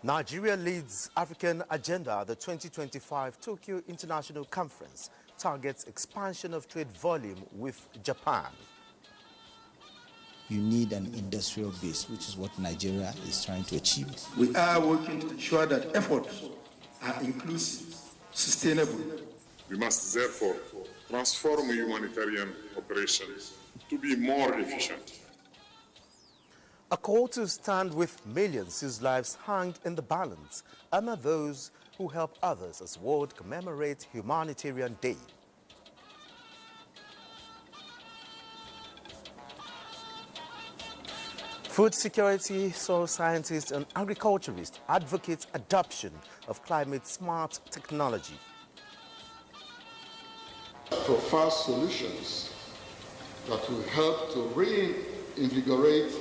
Nigeria leads African agenda. The 2025 Tokyo International Conference targets expansion of trade volume with Japan. You need an industrial base, which is what Nigeria is trying to achieve. We are working to ensure that efforts are inclusive, sustainable. We must therefore transform humanitarian operations to be more efficient. A call to stand with millions whose lives hang in the balance and are those who help others as world commemorates Humanitarian Day. Food security, soil scientists and agriculturists advocate adoption of climate-smart technology. Prefer solutions that will help to reinvigorate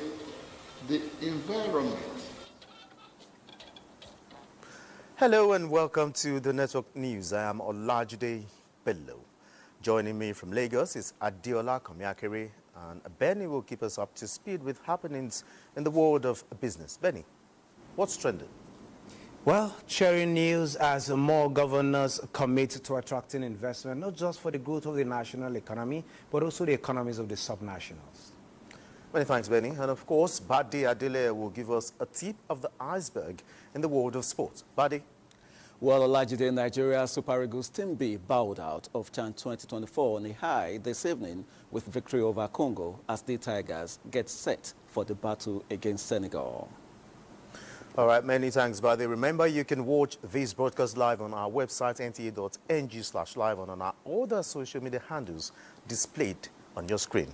the environment. Hello and welcome to the Network News. I am Olajide Bello. Joining me from Lagos is Adiola Komiakere, and Benny will keep us up to speed with happenings in the world of business. Benny, what's trending? Well, sharing news as more governors commit to attracting investment, not just for the growth of the national economy, but also the economies of the subnationals. Many thanks, Benny. And of course, Badi Adele will give us a tip of the iceberg in the world of sports. Badi? Well, Olajide, Nigeria Super Eagles Team B bowed out of CHAN 2024 on a high this evening with victory over Congo as the Tigers get set for the battle against Senegal. All right, many thanks, Badi. Remember, you can watch this broadcast live on our website, nta.ng/live, and on our other social media handles displayed on your screen.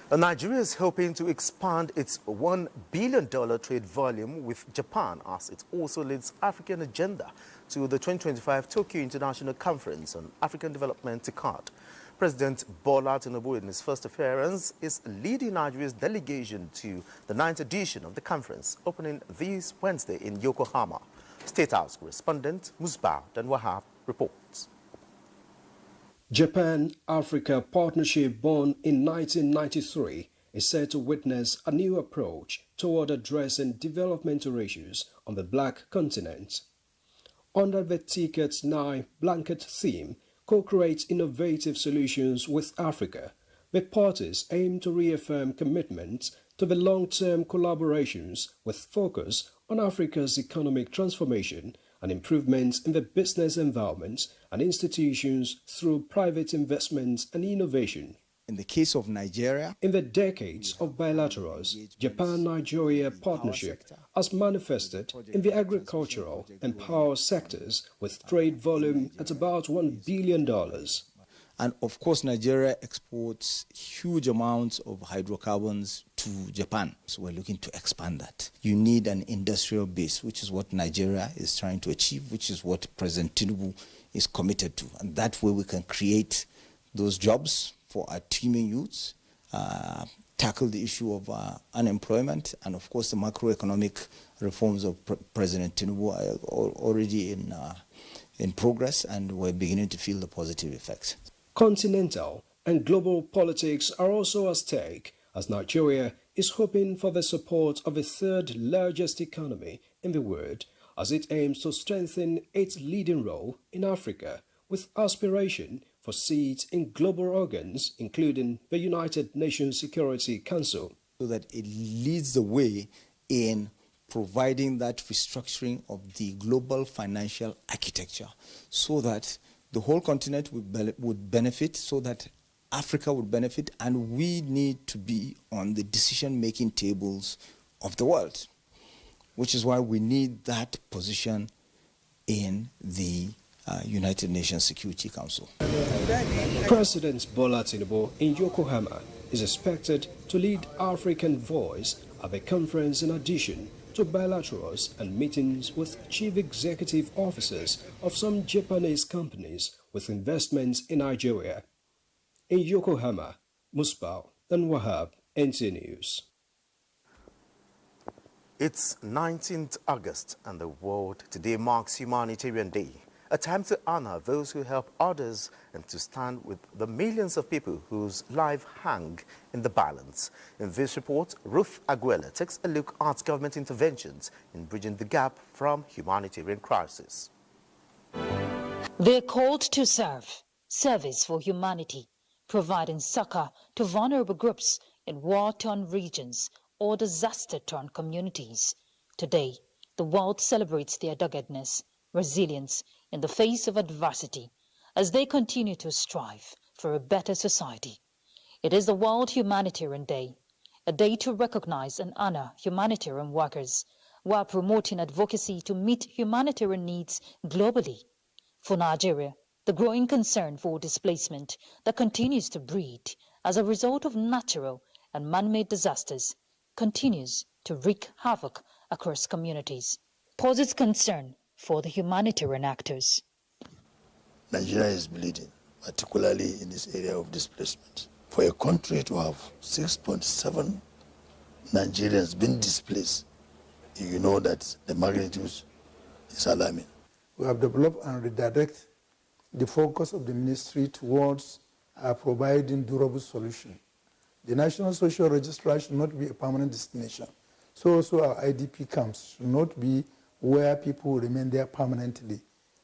Nigeria is hoping to expand its $1 billion trade volume with Japan as it also leads African agenda to the 2025 Tokyo International Conference on African Development TICAD. President Bola Tinubu, in his first appearance, is leading Nigeria's delegation to the 9th edition of the conference, opening this Wednesday in Yokohama. State House correspondent Musbah Dan Wahab reports. Japan-Africa partnership born in 1993 is set to witness a new approach toward addressing developmental issues on the Black continent. Under the Tickets 9 blanket theme, co-create innovative solutions with Africa, the parties aim to reaffirm commitment to the long-term collaborations with focus on Africa's economic transformation and improvements in the business environment and institutions through private investments and innovation. In the case of Nigeria, in the decades of bilaterals, Japan-Nigeria partnership has manifested in the agricultural and power sectors with trade volume at about $1 billion. And of course, Nigeria exports huge amounts of hydrocarbons to Japan. So we're looking to expand that. You need an industrial base, which is what Nigeria is trying to achieve, which is what President Tinubu is committed to. And that way we can create those jobs for our teeming youths, tackle the issue of unemployment, and of course the macroeconomic reforms of President Tinubu are already in progress, and we're beginning to feel the positive effects. Continental and global politics are also at stake as Nigeria is hoping for the support of the third largest economy in the world as it aims to strengthen its leading role in Africa with aspiration for seats in global organs, including the United Nations Security Council. So that it leads the way in providing that restructuring of the global financial architecture so that the whole continent would benefit, so that Africa would benefit, and we need to be on the decision-making tables of the world, which is why we need that position in the United Nations Security Council. President Bola Tinubu in Yokohama is expected to lead African Voice at the conference in addition to bilaterals and meetings with chief executive officers of some Japanese companies with investments in Nigeria. In Yokohama, Musbah Dan Wahab, NTA News. It's 19th August and the world today marks Humanitarian Day. a time to honor those who help others and to stand with the millions of people whose lives hang in the balance. In this report, Ruth Aguela takes a look at government interventions in bridging the gap from humanitarian crisis. They're called to serve, service for humanity, providing succor to vulnerable groups in war-torn regions or disaster-torn communities. Today, the world celebrates their doggedness, resilience in the face of adversity as they continue to strive for a better society. It is the World Humanitarian Day, a day to recognize and honor humanitarian workers while promoting advocacy to meet humanitarian needs globally. For Nigeria, the growing concern for displacement that continues to breed as a result of natural and man-made disasters continues to wreak havoc across communities, poses concern for the humanitarian actors. Nigeria is bleeding, particularly in this area of displacement. For a country to have 6.7 Nigerians being displaced, you know that the magnitude is alarming. We have developed and redirect the focus of the ministry towards providing durable solutions. The National Social Registrar should not be a permanent destination. So also our IDP camps should not be where people remain there permanently.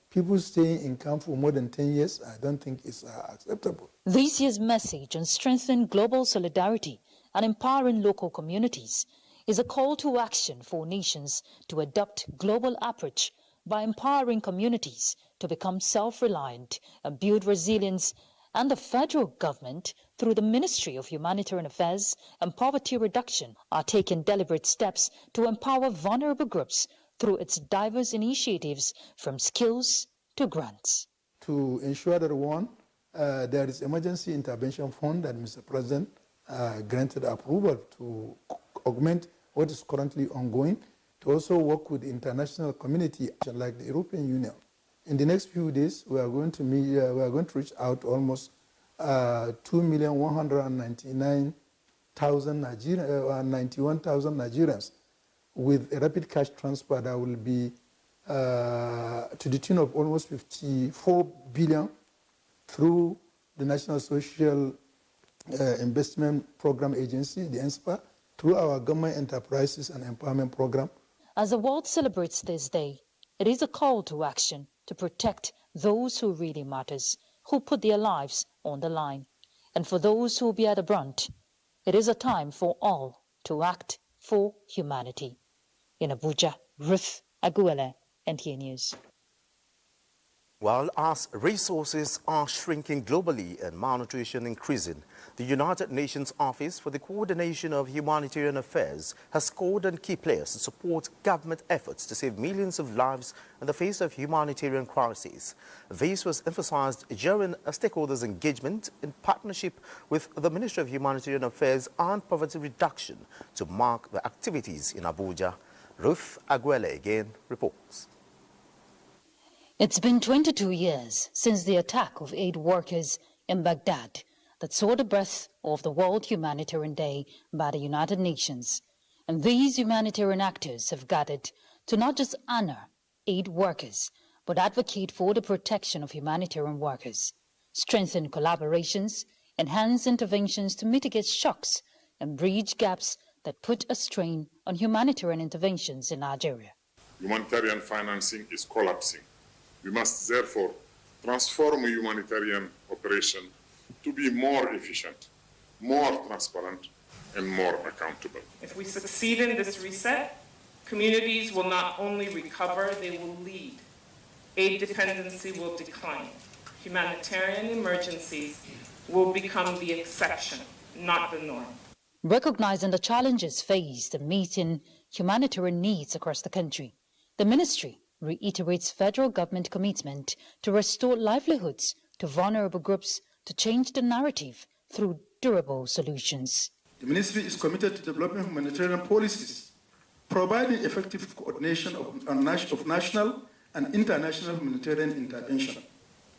People staying in camp for more than 10 years, I don't think is acceptable. This year's message on strengthening global solidarity and empowering local communities is a call to action for nations to adopt global approach by empowering communities to become self-reliant and build resilience, and the federal government, through the Ministry of Humanitarian Affairs and Poverty Reduction, are taking deliberate steps to empower vulnerable groups through its diverse initiatives from skills to grants. To ensure that, one, there is emergency intervention fund that Mr. President granted approval to augment what is currently ongoing, to also work with the international community like the European Union. In the next few days, we are going to reach out to almost 2,199,000 91,000 Nigerians with a rapid cash transfer that will be to the tune of almost 54 billion through the National Social Investment Program Agency, the NSPA, through our government enterprises and empowerment program. As the world celebrates this day, it is a call to action to protect those who really matters, who put their lives on the line. And for those who will be at the brunt, it is a time for all to act for humanity. In Abuja, Ruth Aguela, NTA News. While as resources are shrinking globally and malnutrition increasing, the United Nations Office for the Coordination of Humanitarian Affairs has called on key players to support government efforts to save millions of lives in the face of humanitarian crises. This was emphasized during a stakeholders' engagement in partnership with the Ministry of Humanitarian Affairs and Poverty Reduction to mark the activities in Abuja. Ruth Aguela again reports. It's been 22 years since the attack of aid workers in Baghdad that saw the birth of the World Humanitarian Day by the United Nations. And these humanitarian actors have gathered to not just honor aid workers, but advocate for the protection of humanitarian workers, strengthen collaborations, enhance interventions to mitigate shocks, and bridge gaps that put a strain on humanitarian interventions in Nigeria. Humanitarian financing is collapsing. We must therefore transform humanitarian operation to be more efficient, more transparent, and more accountable. If we succeed in this reset, communities will not only recover, they will lead. Aid dependency will decline. Humanitarian emergencies will become the exception, not the norm. Recognizing the challenges faced in meeting humanitarian needs across the country, the ministry reiterates federal government commitment to restore livelihoods to vulnerable groups, to change the narrative through durable solutions. The ministry is committed to developing humanitarian policies, providing effective coordination of national and international humanitarian intervention,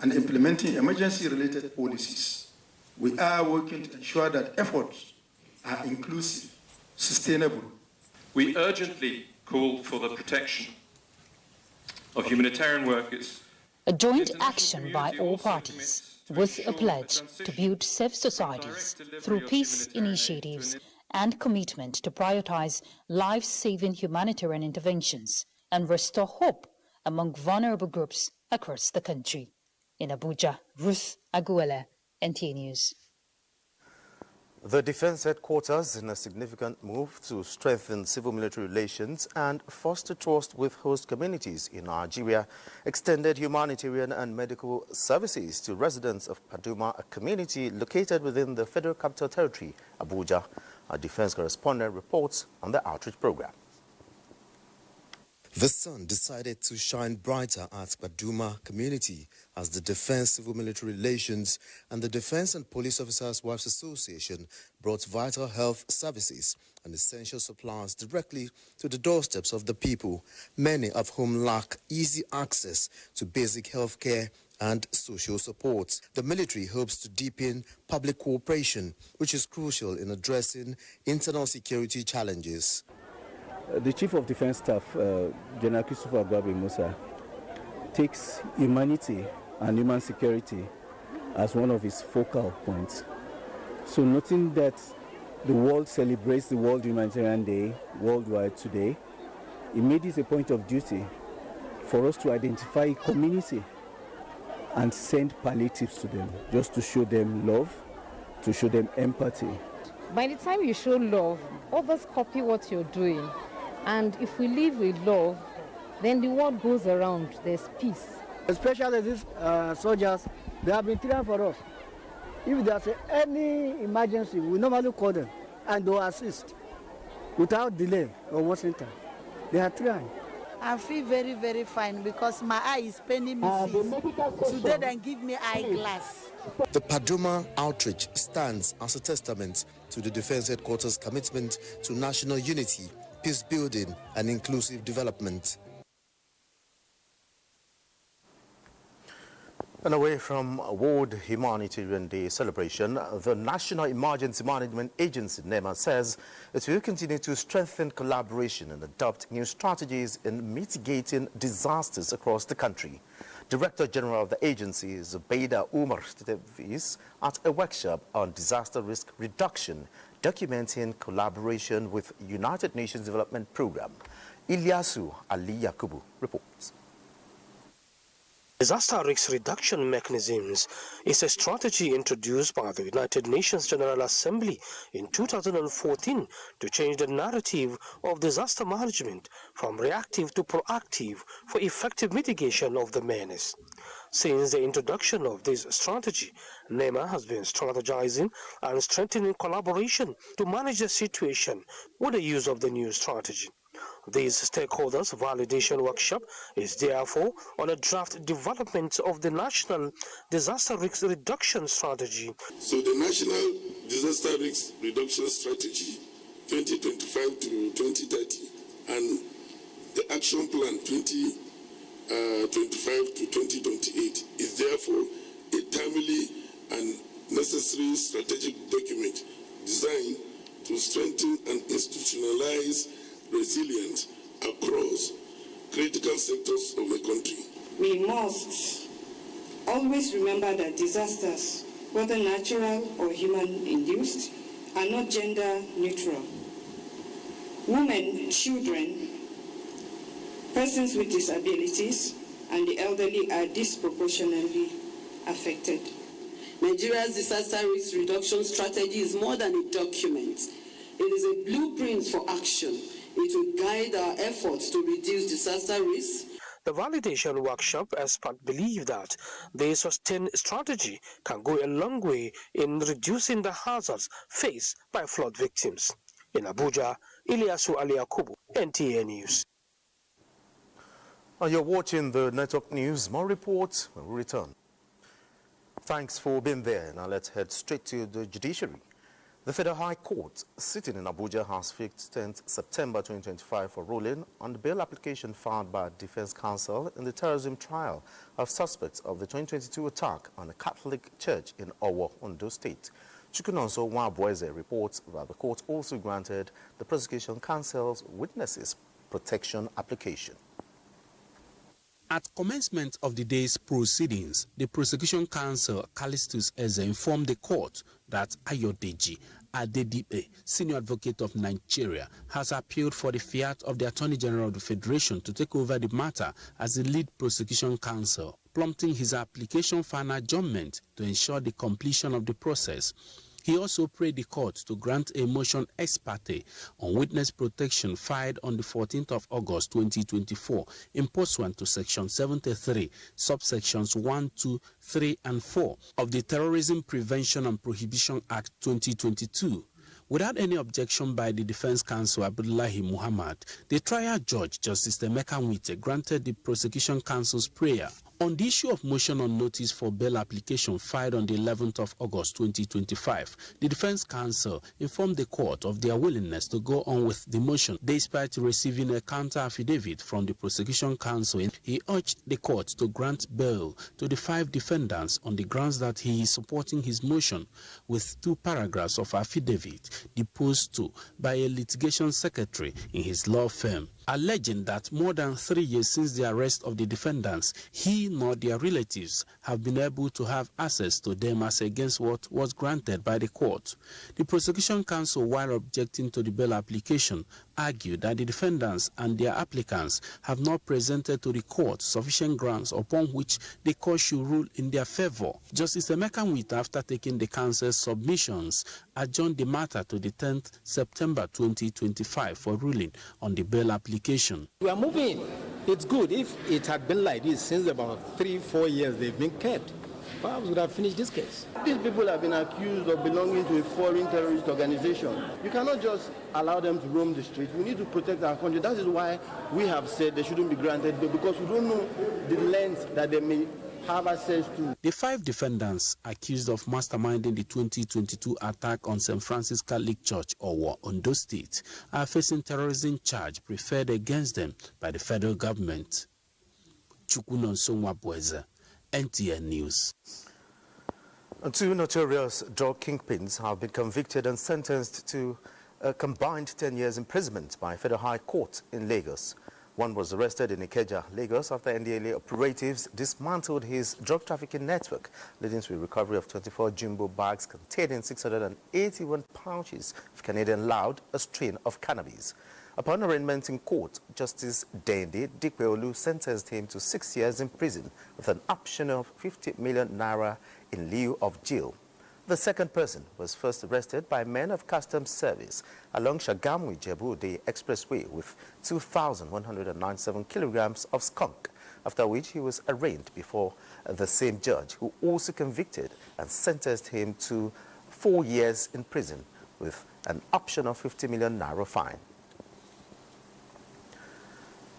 and implementing emergency-related policies. We are working to ensure that efforts are inclusive, sustainable. We urgently call for the protection of humanitarian workers A joint action by all parties with a pledge to build safe societies through peace initiatives and commitment to prioritize life-saving humanitarian interventions and restore hope among vulnerable groups across the country. In Abuja, Ruth Aguele, NTA News. The Defense Headquarters, in a significant move to strengthen civil-military relations and foster trust with host communities in Nigeria, extended humanitarian and medical services to residents of Paduma, a community located within the Federal Capital Territory, Abuja. Our defense correspondent reports on the outreach program. The sun decided to shine brighter at Paduma community as the Defense Civil-Military Relations and the Defense and Police Officers' Wives Association brought vital health services and essential supplies directly to the doorsteps of the people, many of whom lack easy access to basic health care and social support. The military hopes to deepen public cooperation, which is crucial in addressing internal security challenges. The Chief of Defense Staff, General Christopher Agbabe Musa, takes humanity and human security as one of his focal points. So noting that the world celebrates the World Humanitarian Day worldwide today, he made it a point of duty for us to identify a community and send palliatives to them, just to show them love, to show them empathy. By the time you show love, others copy what you're doing. And if we live with love, then the world goes around, there's peace. Especially these soldiers, they have been trained for us. If there's any emergency, we normally call them and they'll assist without delay or wasting time. They are trying. I feel very, very fine because my eye is paining me. Today they give me eyeglass. The Paduma outreach stands as a testament to the Defense Headquarters' commitment to national unity, peace building and inclusive development. And away from World Humanitarian Day celebration, the National Emergency Management Agency, NEMA, says it will continue to strengthen collaboration and adopt new strategies in mitigating disasters across the country. Director General of the agency, Zubaida Umar, stated this at a workshop on disaster risk reduction, documenting collaboration with United Nations Development Programme. Ilyasu Ali Yakubu reports. Disaster risk reduction mechanisms is a strategy introduced by the United Nations General Assembly in 2014 to change the narrative of disaster management from reactive to proactive for effective mitigation of the menace. Since the introduction of this strategy, NEMA has been strategizing and strengthening collaboration to manage the situation with the use of the new strategy. This stakeholders validation workshop is therefore on a draft development of the National Disaster Risk Reduction Strategy. So the National Disaster Risk Reduction Strategy 2025 to 2030 and the Action Plan 2025 to 2028 is therefore a timely and necessary strategic document designed to strengthen and institutionalize resilience across critical sectors of the country. We must always remember that disasters, whether natural or human-induced, are not gender neutral. Women, children, persons with disabilities, and the elderly are disproportionately affected. Nigeria's disaster risk reduction strategy is more than a document. It is a blueprint for action. It will guide our efforts to reduce disaster risk. The validation workshop experts believe that the sustained strategy can go a long way in reducing the hazards faced by flood victims. In Abuja, Ilyasu Ali Yakubu, NTA News. You're watching the Network News. More reports when we return. Thanks for being there. Now let's head straight to the judiciary. The Federal High Court, sitting in Abuja, has fixed 10th September 2025 for ruling on the bail application filed by Defense Counsel in the terrorism trial of suspects of the 2022 attack on a Catholic church in Owo, Ondo State. Chukwunonso Nwabueze reports that the court also granted the prosecution counsel's witnesses protection application. At commencement of the day's proceedings, the prosecution counsel Callistus Eze informed the court that Ayodeji Adedipe, senior advocate of Nigeria, has appealed for the fiat of the Attorney General of the Federation to take over the matter as the lead prosecution counsel, prompting his application for an adjournment to ensure the completion of the process. He also prayed the court to grant a motion ex parte on witness protection filed on the 14th of August 2024 in pursuant to Section 73, subsections 1, 2, 3, and 4 of the Terrorism Prevention and Prohibition Act 2022. Without any objection by the defense counsel Abdullahi Muhammad, the trial judge, Justice Emeka Nwite, granted the prosecution counsel's prayer. On the issue of motion on notice for bail application filed on the 11th of August 2025, the defense counsel informed the court of their willingness to go on with the motion despite receiving a counter affidavit from the prosecution counsel. He urged the court to grant bail to the 5 defendants on the grounds that he is supporting his motion with 2 paragraphs of affidavit deposed to by a litigation secretary in his law firm, alleging that more than 3 years since the arrest of the defendants, he nor their relatives have been able to have access to them as against what was granted by the court. The prosecution counsel, while objecting to the bail application, argued that the defendants and their applicants have not presented to the court sufficient grounds upon which the court should rule in their favor. Justice Emeka Nwite, after taking the counsel's submissions, adjourned the matter to the 10th September 2025 for ruling on the bail application. We are moving. It's good. If it had been like this since about 3-4 years they've been kept, perhaps we would have finished this case. These people have been accused of belonging to a foreign terrorist organization. You cannot just allow them to roam the street. We need to protect our country. That is why we have said they shouldn't be granted, because we don't know the length that they may have access to. The 5 defendants accused of masterminding the 2022 attack on St. Francis Catholic Church, Owo, Ondo State, are facing terrorism charge preferred against them by the federal government. Chukwunonsonwa Bweze, NTA News. 2 notorious drug kingpins have been convicted and sentenced to a combined 10 years imprisonment by Federal High Court in Lagos. One was arrested in Ikeja, Lagos, after NDLA operatives dismantled his drug trafficking network, leading to a recovery of 24 jumbo bags containing 681 pouches of Canadian loud, a strain of cannabis. Upon arraignment in court, Justice Dende Dikweolu sentenced him to 6 years in prison with an option of 50 million naira in lieu of jail. The second person was first arrested by men of customs service along Shagamu-Ijebu-Ode Expressway with 2,197 kilograms of skunk, after which he was arraigned before the same judge, who also convicted and sentenced him to 4 years in prison with an option of 50 million naira fine.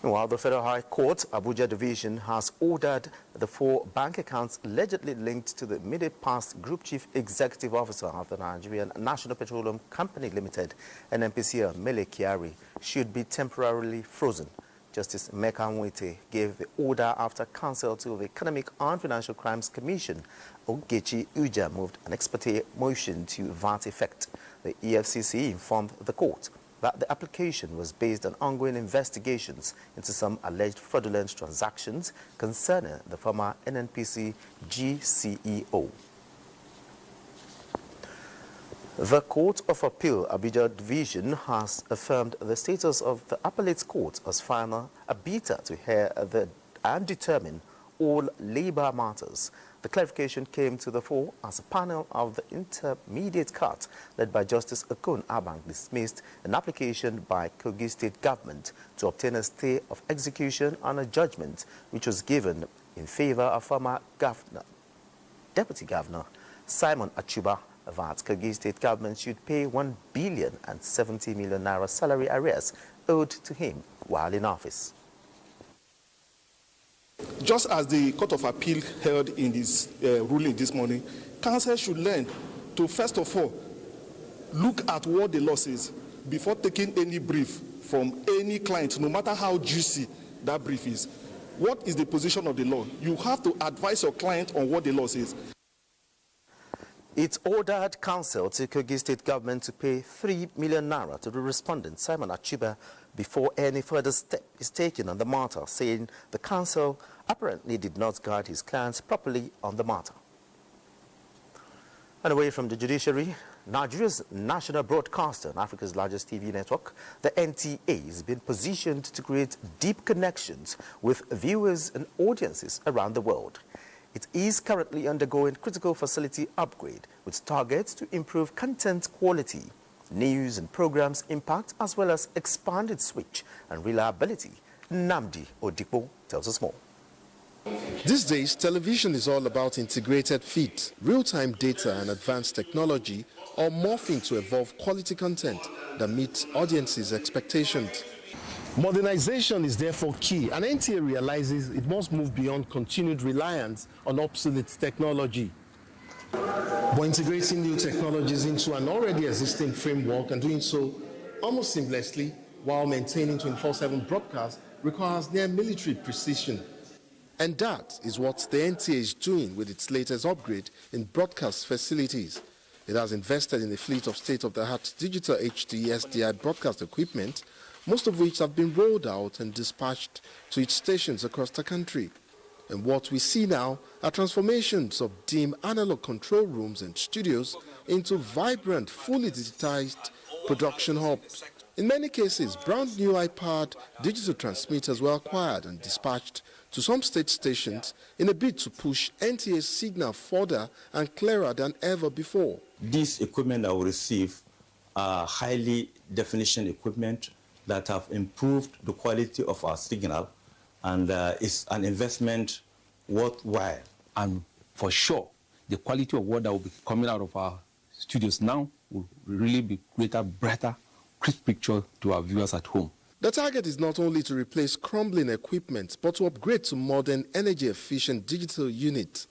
While the Federal High Court, Abuja Division, has ordered the 4 bank accounts allegedly linked to the immediate past Group Chief Executive Officer of the Nigerian National Petroleum Company Limited, NNPCL, Mele Kyari, should be temporarily frozen. Justice Emeka Nwite gave the order after counsel to the Economic and Financial Crimes Commission, Ogechi Uja, moved an ex parte motion to that effect. The EFCC informed the court that the application was based on ongoing investigations into some alleged fraudulent transactions concerning the former NNPC GCEO. The Court of Appeal, Abuja Division, has affirmed the status of the Appellate Court as final arbiter to hear and determine all labor matters. The clarification came to the fore as a panel of the Intermediate Court, led by Justice Okon Abang, dismissed an application by Kogi State Government to obtain a stay of execution on a judgment which was given in favor of former Deputy Governor Simon Achuba that Kogi State Government should pay 1,070 million naira salary arrears owed to him while in office. Just as the Court of Appeal held in this ruling this morning, counsel should learn to, first of all, look at what the law says before taking any brief from any client, no matter how juicy that brief is. What is the position of the law? You have to advise your client on what the law says. It ordered counsel to Kogi State Government to pay 3 million naira to the respondent, Simon Achuba, before any further step is taken on the matter, saying the counsel apparently did not guide his clients properly on the matter. And away from the judiciary, Nigeria's national broadcaster and Africa's largest TV network, the NTA, has been positioned to create deep connections with viewers and audiences around the world. It is currently undergoing critical facility upgrade with targets to improve content quality, news and programs impact, as well as expanded switch and reliability. Nnamdi Odipo tells us more. These days, television is all about integrated feeds, real-time data and advanced technology, all morphing to evolve quality content that meets audiences' expectations. Modernization is therefore key, and NTA realizes it must move beyond continued reliance on obsolete technology. By integrating new technologies into an already existing framework and doing so almost seamlessly while maintaining 24/7 broadcast requires near military precision. And that is what the NTA is doing with its latest upgrade in broadcast facilities. It has invested in a fleet of state-of-the-art digital HD SDI broadcast equipment, most of which have been rolled out and dispatched to its stations across the country. And what we see now are transformations of dim analog control rooms and studios into vibrant, fully digitized production hubs. In many cases, brand new iPad digital transmitters were acquired and dispatched to some state stations in a bid to push NTA's signal further and clearer than ever before. This equipment that we receive are highly definition equipment that have improved the quality of our signal, and it's an investment worthwhile. And for sure, the quality of what that will be coming out of our studios now will really be greater, brighter, crisp picture to our viewers at home. The target is not only to replace crumbling equipment, but to upgrade to modern, energy-efficient digital units.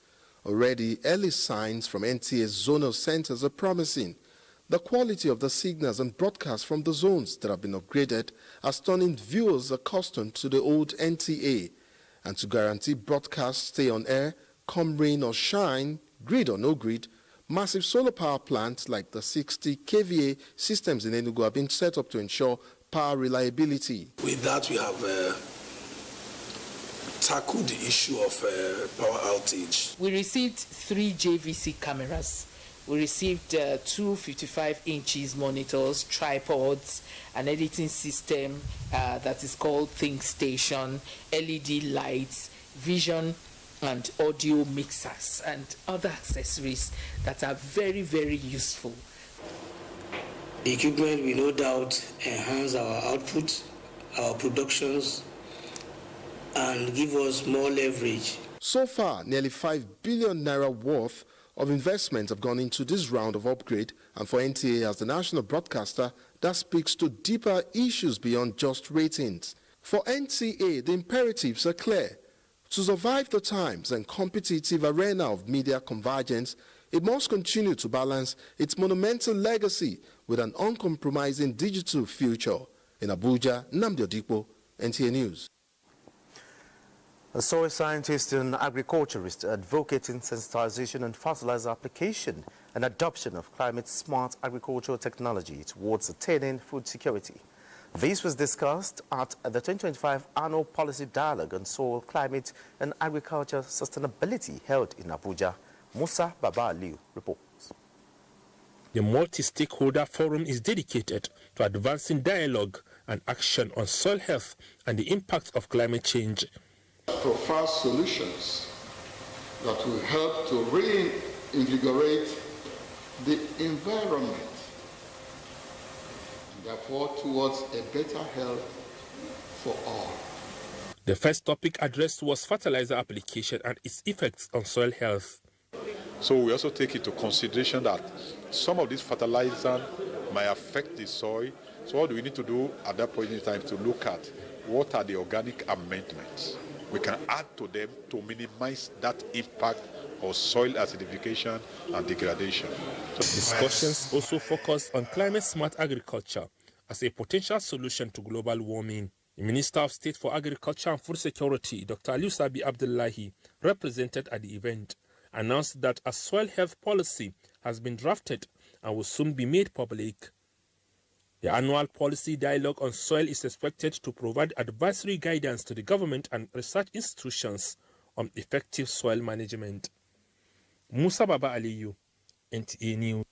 Already, early signs from NTA's zonal centers are promising. The quality of the signals and broadcasts from the zones that have been upgraded are turning viewers accustomed to the old NTA. And to guarantee broadcasts stay on air, come rain or shine, grid or no grid, massive solar power plants like the 60 kVA systems in Enugu have been set up to ensure power reliability. With that, we have tackled the issue of power outage. We received 3 JVC cameras. We received 2 55-inch monitors, tripods, an editing system that is called Think Station, LED lights, vision and audio mixers, and other accessories that are very, very useful. The equipment will no doubt enhance our output, our productions, and give us more leverage. So far, nearly 5 billion naira worth of investments have gone into this round of upgrade, and for NTA as the national broadcaster, that speaks to deeper issues beyond just ratings. For NTA, the imperatives are clear. To survive the times and competitive arena of media convergence, it must continue to balance its monumental legacy with an uncompromising digital future. In Abuja, Nnamdi Odipo, NTA News. A soil scientist and agriculturist advocating sensitization and fertilizer application and adoption of climate-smart agricultural technology towards attaining food security. This was discussed at the 2025 Annual Policy Dialogue on Soil, Climate and Agriculture Sustainability held in Abuja. Musa Baba Aliu reports. The multi-stakeholder forum is dedicated to advancing dialogue and action on soil health and the impact of climate change. Provide solutions that will help to reinvigorate the environment, and therefore towards a better health for all. The first topic addressed was fertilizer application and its effects on soil health. So we also take into consideration that some of these fertilizers might affect the soil. So what do we need to do at that point in time to look at what are the organic amendments we can add to them to minimize that impact of soil acidification and degradation. Discussions also focused on climate-smart agriculture as a potential solution to global warming. The Minister of State for Agriculture and Food Security, Dr. Alusabi Abdullahi, represented at the event, announced that a soil health policy has been drafted and will soon be made public. The annual policy dialogue on soil is expected to provide advisory guidance to the government and research institutions on effective soil management. Musa Baba Aliyu, NTA News.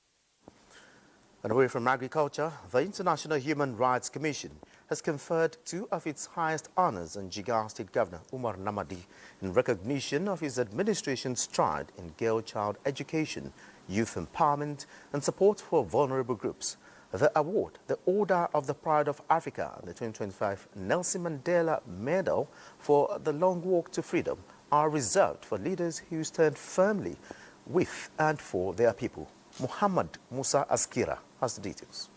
And away from agriculture, the International Human Rights Commission has conferred two of its highest honors on Jigawa State Governor Umar Namadi in recognition of his administration's stride in girl-child education, youth empowerment, and support for vulnerable groups. The award, the Order of the Pride of Africa and the 2025 Nelson Mandela Medal for the Long Walk to Freedom, are reserved for leaders who stand firmly with and for their people. Muhammad Musa Askira has the details.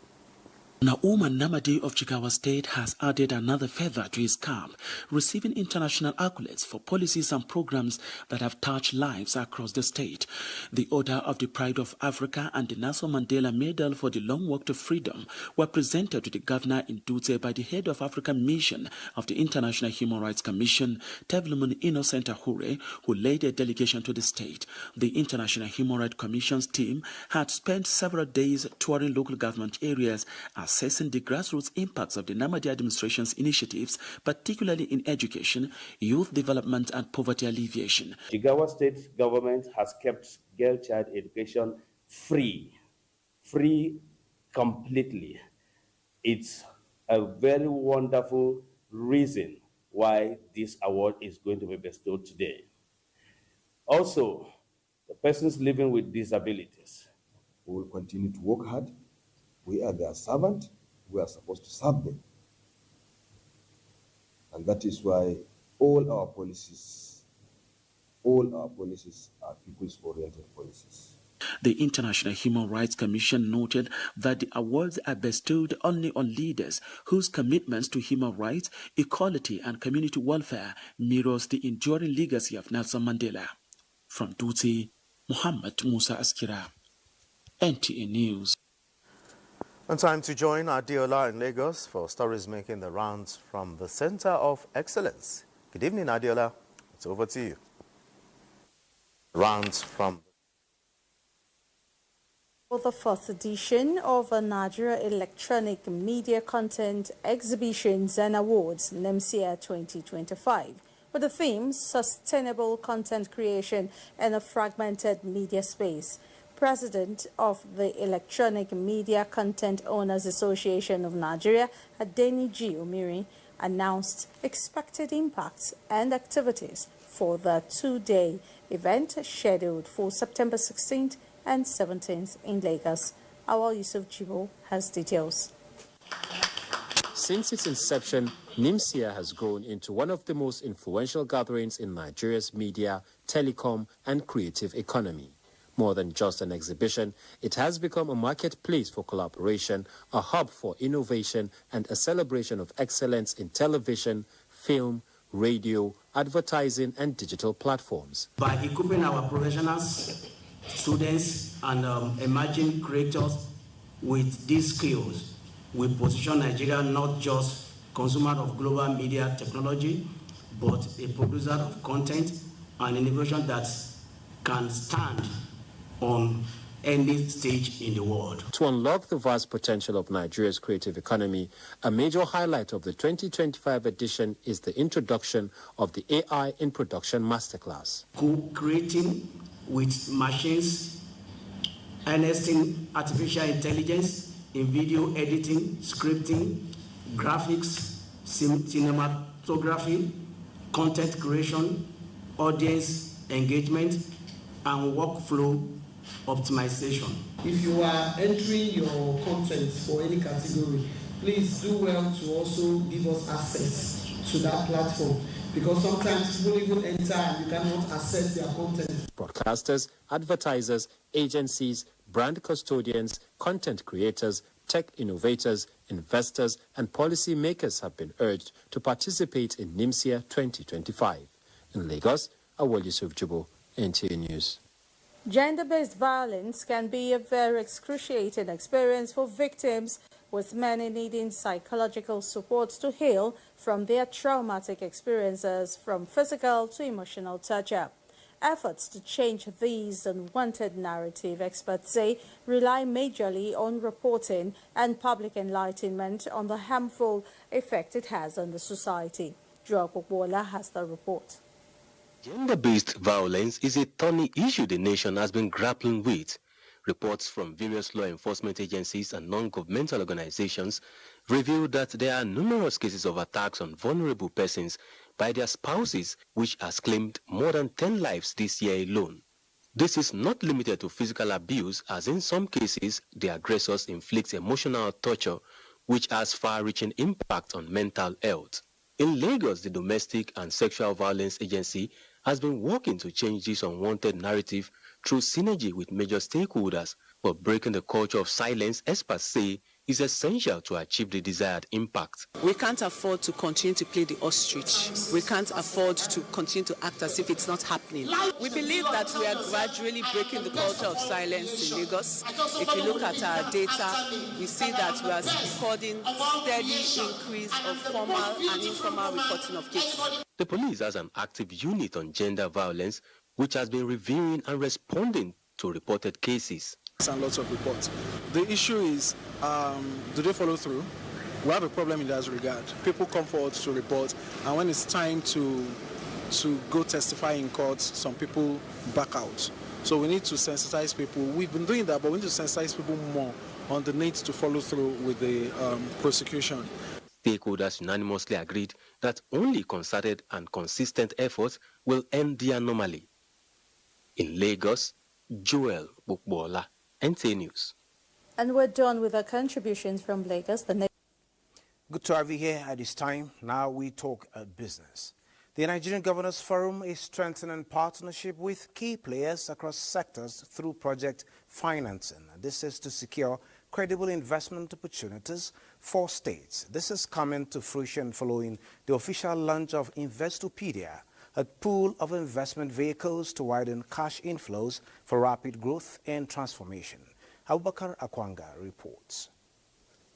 Umar Namadi of Jigawa State has added another feather to his cap, receiving international accolades for policies and programs that have touched lives across the state. The Order of the Pride of Africa and the Nelson Mandela Medal for the Long Walk to Freedom were presented to the governor in Dutse by the head of African Mission of the International Human Rights Commission, Tevlumun Innocent Ahure, who led a delegation to the state. The International Human Rights Commission's team had spent several days touring local government areas, assessing the grassroots impacts of the Namadi administration's initiatives, particularly in education, youth development and poverty alleviation. Jigawa State government has kept girl child education free completely. It's a very wonderful reason why this award is going to be bestowed today. Also, the persons living with disabilities, we will continue to work hard. We are their servant. We are supposed to serve them. And that is why all our policies are people's-oriented policies. The International Human Rights Commission noted that the awards are bestowed only on leaders whose commitments to human rights, equality, and community welfare mirrors the enduring legacy of Nelson Mandela. From Dutse, Muhammad Musa Askira, NTA News. And time to join Adiola in Lagos for stories making the rounds from the Center of Excellence. Good evening, Adiola. It's over to you. Rounds from... For the fourth edition of the Nigeria Electronic Media Content Exhibitions and Awards, NTA 2025, with the theme Sustainable Content Creation in a Fragmented Media Space. President of the Electronic Media Content Owners Association of Nigeria, Adeniji Omiri, announced expected impacts and activities for the two-day event scheduled for September 16th and 17th in Lagos. Awal Yusuf Jibo has details. Since its inception, NIMSIA has grown into one of the most influential gatherings in Nigeria's media, telecom, and creative economy. More than just an exhibition, it has become a marketplace for collaboration, a hub for innovation, and a celebration of excellence in television, film, radio, advertising, and digital platforms. By equipping our professionals, students, and emerging creators with these skills, we position Nigeria not just consumer of global media technology, but a producer of content and innovation that can stand on any stage in the world. To unlock the vast potential of Nigeria's creative economy, a major highlight of the 2025 edition is the introduction of the AI in Production Masterclass. Co-creating with machines, harnessing artificial intelligence in video editing, scripting, graphics, cinematography, content creation, audience engagement, and workflow optimization. If you are entering your content for any category, please do well to also give us access to that platform, because sometimes people even enter and you cannot access their content. Broadcasters, advertisers, agencies, brand custodians, content creators, tech innovators, investors, and policy makers have been urged to participate in NIMSIA 2025. In Lagos, Awal Yusuf Jibo, NTA News. Gender-based violence can be a very excruciating experience for victims, with many needing psychological support to heal from their traumatic experiences, from physical to emotional torture. efforts to change these unwanted narrative, experts say, rely majorly on reporting and public enlightenment on the harmful effect it has on the society. Joao Pokbola has the report. Gender-based violence is a thorny issue the nation has been grappling with. Reports from various law enforcement agencies and non-governmental organizations reveal that there are numerous cases of attacks on vulnerable persons by their spouses, which has claimed more than 10 lives this year alone. This is not limited to physical abuse, as in some cases the aggressors inflict emotional torture, which has far-reaching impact on mental health. In Lagos, the Domestic and Sexual Violence Agency has been working to change this unwanted narrative through synergy with major stakeholders, but breaking the culture of silence, experts say, is essential to achieve the desired impact. We can't afford to continue to play the ostrich. We can't afford to continue to act as if it's not happening. We believe that we are gradually breaking the culture of silence in Lagos. If you look at our data, we see that we are recording steady increase of formal and informal reporting of cases. The police has an active unit on gender violence, which has been reviewing and responding to reported cases. And lots of reports. The issue is, do they follow through? We have a problem in that regard. People come forward to report, and when it's time to go testify in court, some people back out. So we need to sensitize people. We've been doing that, but we need to sensitize people more on the need to follow through with the prosecution. Stakeholders unanimously agreed that only concerted and consistent efforts will end the anomaly. In Lagos, Joel Bukbola, NTA News. And we're done with our contributions from Lagos. Good to have you here at this time. Now we talk business. The Nigerian Governors Forum is strengthening partnership with key players across sectors through project financing. This is to secure credible investment opportunities for states. This is coming to fruition following the official launch of Investopedia, a pool of investment vehicles to widen cash inflows for rapid growth and transformation. Abubakar Akwanga reports.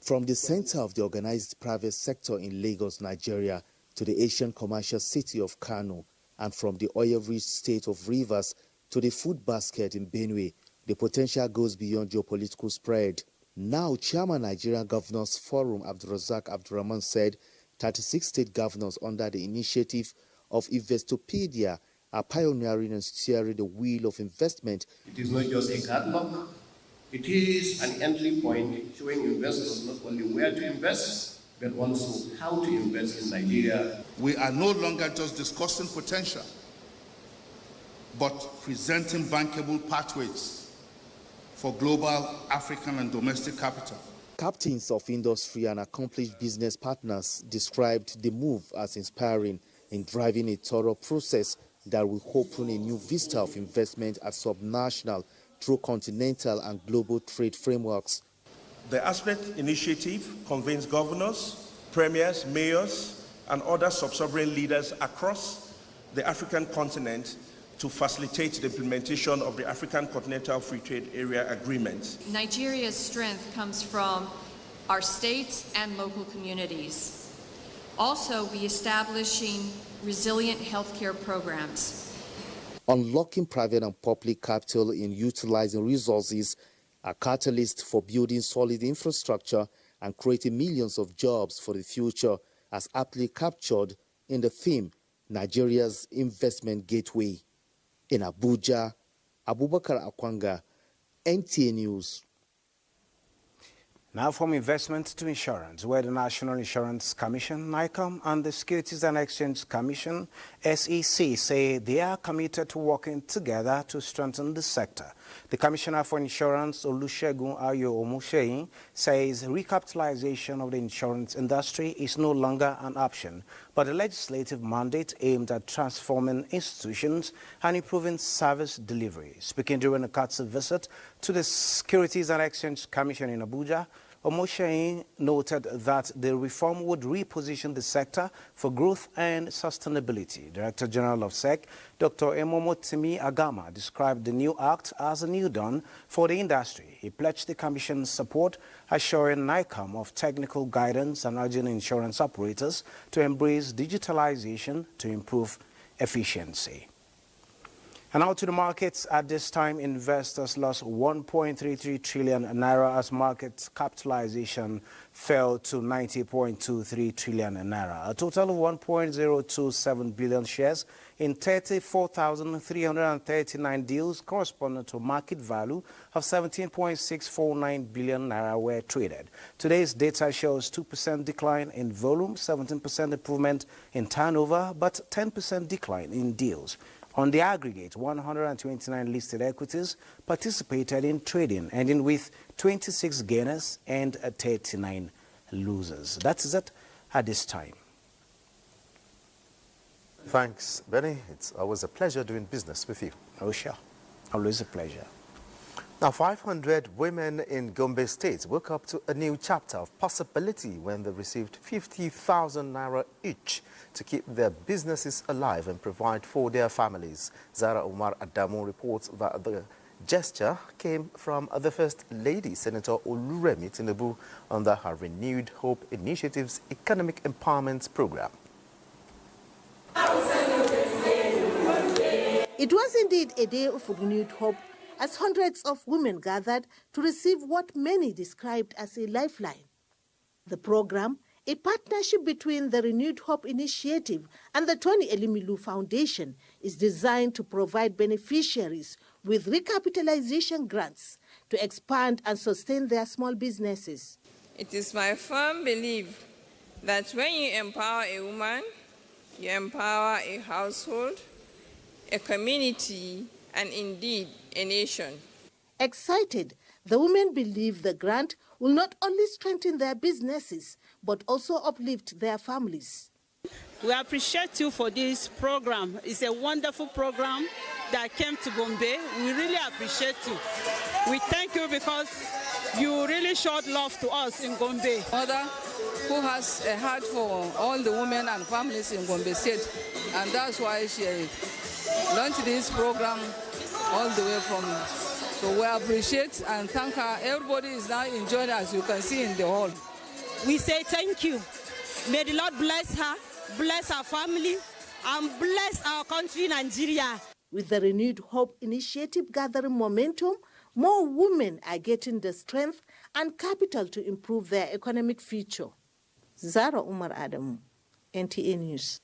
From the center of the organized private sector in Lagos, Nigeria, to the Asian commercial city of Kano, and from the oil-rich state of Rivers to the food basket in Benue, the potential goes beyond geopolitical spread. Now, Chairman Nigerian Governors Forum Abdulrazak Abdurrahman said 36 state governors under the initiative of Investopedia are pioneering and steering the wheel of investment. It is not just a catalog, it is an entry point showing investors not only where to invest, but also how to invest in Nigeria. We are no longer just discussing potential, but presenting bankable pathways for global, African, and domestic capital. Captains of industry and accomplished business partners described the move as inspiring in driving a thorough process that will open a new vista of investment at subnational through continental and global trade frameworks. The Aspect Initiative convenes governors, premiers, mayors, and other sub-sovereign leaders across the African continent to facilitate the implementation of the African Continental Free Trade Area Agreement. Nigeria's strength comes from our states and local communities. Also, we establishing resilient healthcare programs. Unlocking private and public capital in utilizing resources, a catalyst for building solid infrastructure and creating millions of jobs for the future, as aptly captured in the theme, Nigeria's Investment Gateway. In Abuja, Abubakar Akwanga, NTA News. Now from investment to insurance, where the National Insurance Commission, NICOM, and the Securities and Exchange Commission, SEC, say they are committed to working together to strengthen the sector. The Commissioner for Insurance, Olusegun Ayo Omusheyin, says recapitalization of the insurance industry is no longer an option, but a legislative mandate aimed at transforming institutions and improving service delivery. Speaking during a council visit to the Securities and Exchange Commission in Abuja, Omosheyin noted that the reform would reposition the sector for growth and sustainability. Director General of SEC, Dr. Emomotimi Agama, described the new act as a new dawn for the industry. He pledged the Commission's support, assuring NICOM of technical guidance and urging insurance operators to embrace digitalization to improve efficiency. And out to the markets. At this time, investors lost 1.33 trillion naira as market capitalization fell to 90.23 trillion naira. A total of 1.027 billion shares in 34,339 deals corresponding to market value of 17.649 billion naira were traded. Today's data shows 2% decline in volume, 17% improvement in turnover, but 10% decline in deals. On the aggregate, 129 listed equities participated in trading, ending with 26 gainers and 39 losers. That's it at this time. Thanks, Benny. It's always a pleasure doing business with you. Oh, sure. Always a pleasure. Now, 500 women in Gombe State woke up to a new chapter of possibility when they received 50,000 naira each to keep their businesses alive and provide for their families. Zara Umar Adamu reports that the gesture came from the First Lady, Senator Oluremi Tinubu, under her Renewed Hope Initiative's Economic Empowerment Program. It was indeed a day of renewed hope, as hundreds of women gathered to receive what many described as a lifeline. The program, a partnership between the Renewed Hope Initiative and the Tony Elimilu Foundation, is designed to provide beneficiaries with recapitalization grants to expand and sustain their small businesses. It is my firm belief that when you empower a woman, you empower a household, a community, and indeed a nation. Excited, the women believe the grant will not only strengthen their businesses, but also uplift their families. We appreciate you for this program. It's a wonderful program that came to Gombe. We really appreciate you. We thank you because you really showed love to us in Gombe. Mother who has a heart for all the women and families in Gombe State, and that's why she launched this program all the way from. So we appreciate and thank her. Everybody is now enjoying, as you can see in the hall. We say thank you. May the Lord bless her, bless her family, and bless our country, Nigeria. With the Renewed Hope Initiative gathering momentum, more women are getting the strength and capital to improve their economic future. Zara Umar Adamu, NTA News.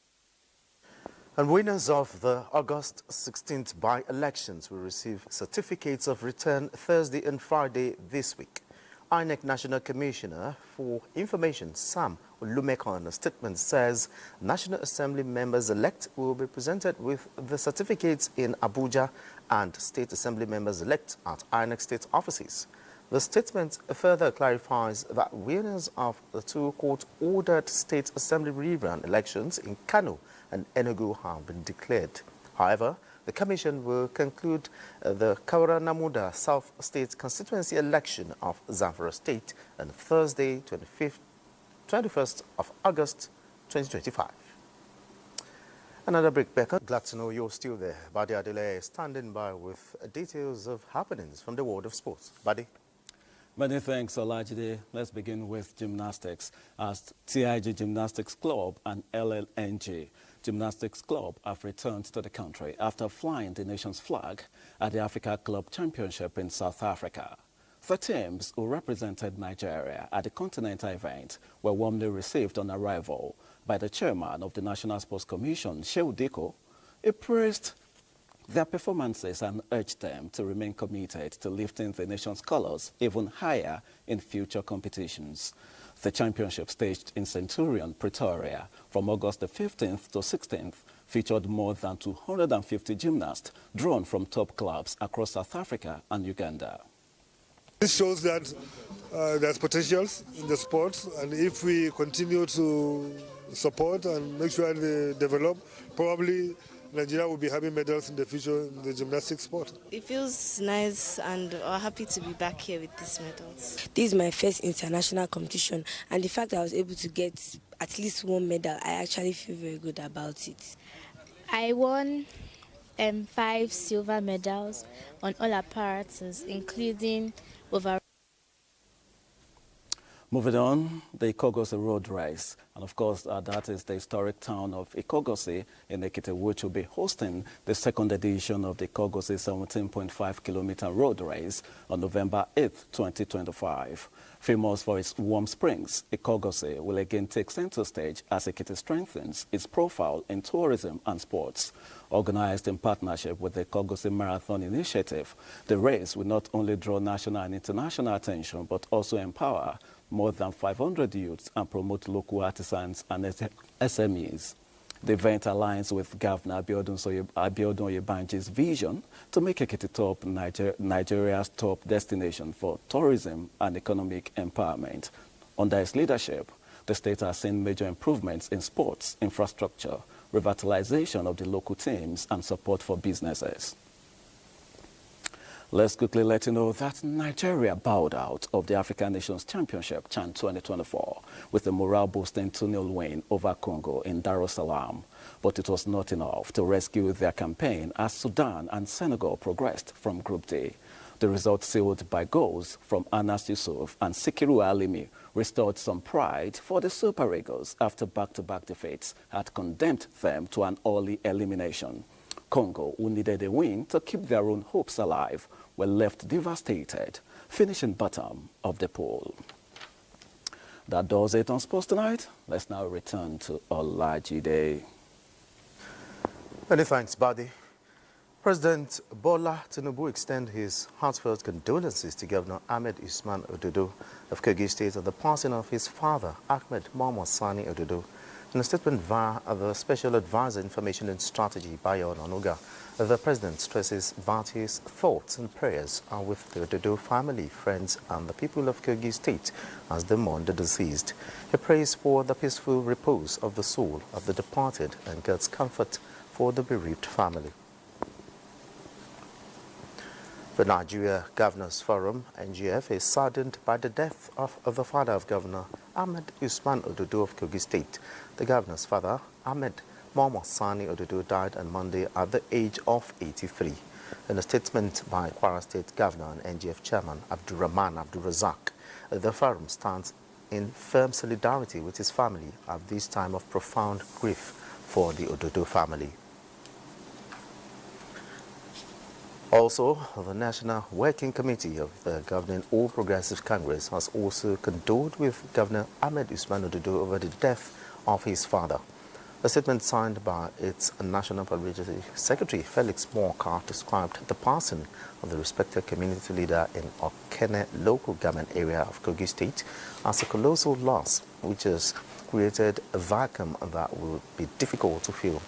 And winners of the August 16th by-elections will receive certificates of return Thursday and Friday this week. INEC National Commissioner for Information, Sam Olumekon, statement says National Assembly members-elect will be presented with the certificates in Abuja and State Assembly members-elect at INEC state offices. The statement further clarifies that winners of the two court-ordered State Assembly rerun elections in Kano and Enugu have been declared. However, the Commission will conclude the Kaura Namuda South State constituency election of Zamfara State on Thursday, 21st of August 2025. Another break, Becca. Glad to know you're still there. Badi Adele standing by with details of happenings from the world of sports. Badi. Many thanks, Olajide. Let's begin with gymnastics, as TIG Gymnastics Club and LLNG Gymnastics Club have returned to the country after flying the nation's flag at the Africa Club Championship in South Africa. The teams who represented Nigeria at the continental event were warmly received on arrival by the chairman of the National Sports Commission, Shehu Diko. He praised their performances and urged them to remain committed to lifting the nation's colors even higher in future competitions. The championship, staged in Centurion, Pretoria, from August the 15th to 16th, featured more than 250 gymnasts drawn from top clubs across South Africa and Uganda. This shows that there's potentials in the sport, and if we continue to support and make sure they develop, probably Nigeria will be having medals in the future in the gymnastics sport. It feels nice, and I'm happy to be back here with these medals. This is my first international competition, and the fact that I was able to get at least one medal, I actually feel very good about it. I won 5 silver medals on all apparatus, including over. Moving on, the Ikogosi Road Race. And of course, that is the historic town of Ikogosi in Ekiti, which will be hosting the second edition of the Ikogosi 17.5-kilometer road race on November 8th, 2025. Famous for its warm springs, Ikogosi will again take center stage as Ekiti strengthens its profile in tourism and sports. Organized in partnership with the Ikogosi Marathon Initiative, the race will not only draw national and international attention, but also empower more than 500 youths and promote local artisans and SMEs. The event aligns with Governor Abiodun Oyebanji's vision to make Ekiti Nigeria's top destination for tourism and economic empowerment. Under his leadership, the state has seen major improvements in sports, infrastructure, revitalization of the local teams, and support for businesses. Let's quickly let you know that Nigeria bowed out of the African Nations Championship CHAN 2024 with a morale-boosting 2-0 win over Congo in Dar es Salaam. But it was not enough to rescue their campaign as Sudan and Senegal progressed from Group D. The result, sealed by goals from Anas Yusuf and Sikiru Alimi, restored some pride for the Super Eagles after back-to-back defeats had condemned them to an early elimination. Congo, who needed a win to keep their own hopes alive, were left devastated, finishing bottom of the pool. That does it on Sports Tonight. Let's now return to Olajide. Many thanks, Buddy. President Bola Tinubu extended his heartfelt condolences to Governor Ahmed Usman Ododo of Kogi State on the passing of his father, Ahmed Mohamed Sani Ododo. In a statement via the Special Advisor Information and Strategy, Bayon Onuga, the President stresses that his thoughts and prayers are with the Ododo family, friends and the people of Kogi State as they mourn the deceased. He prays for the peaceful repose of the soul of the departed and God's comfort for the bereaved family. The Nigeria Governors Forum, NGF, is saddened by the death of the father of Governor Ahmed Usman Ododo of Kogi State. The governor's father, Ahmed Mohamed Sani Ododo, died on Monday at the age of 83. In a statement by Kwara State Governor and NGF Chairman Abdurrahman Abdurrazak, the forum stands in firm solidarity with his family at this time of profound grief for the Ododo family. Also, the National Working Committee of the governing All Progressive Congress has also condoled with Governor Ahmed Usman Ododo over the death of his father. A statement signed by its National Publicity Secretary, Felix Morka, described the passing of the respected community leader in Okene local government area of Kogi State as a colossal loss, which has created a vacuum that will be difficult to fill.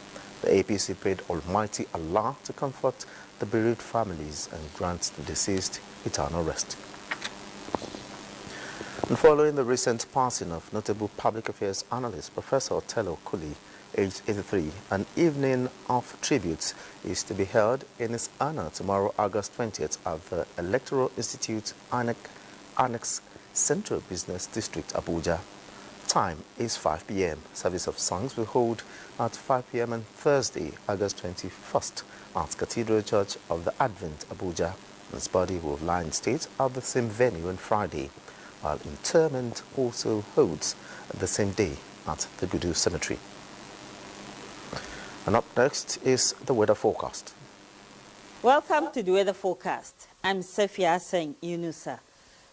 The APC prayed Almighty Allah to comfort the bereaved families and grant the deceased eternal rest. And following the recent passing of notable public affairs analyst Professor Otello Kuli, aged 83, an evening of tributes is to be held in his honor tomorrow, August 20th, at the Electoral Institute Annex Central Business District, Abuja. Time is 5 p.m. Service of songs will hold at 5 p.m. on Thursday, August 21st, at Cathedral Church of the Advent, Abuja. His body will lie in state at the same venue on Friday, while interment also holds the same day at the Gudu Cemetery. And up next is the weather forecast. Welcome to the weather forecast. I'm Sefia Seng Yunusa.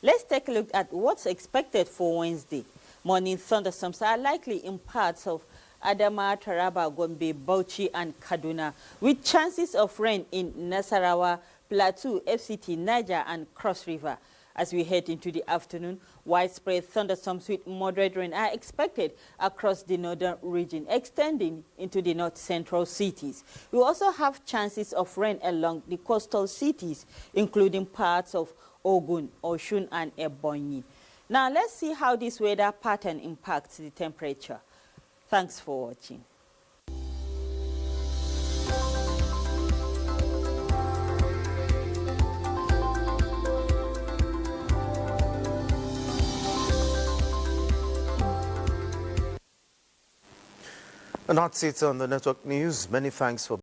Let's take a look at what's expected for Wednesday. Morning thunderstorms are likely in parts of Adama, Taraba, Gombe, Bauchi, and Kaduna, with chances of rain in Nasarawa, Plateau, FCT, Niger, and Cross River. As we head into the afternoon, widespread thunderstorms with moderate rain are expected across the northern region, extending into the north-central cities. We also have chances of rain along the coastal cities, including parts of Ogun, Oshun, and Ebonyi. Now, let's see how this weather pattern impacts the temperature. Thanks for watching. And that's it on the network news. Many thanks for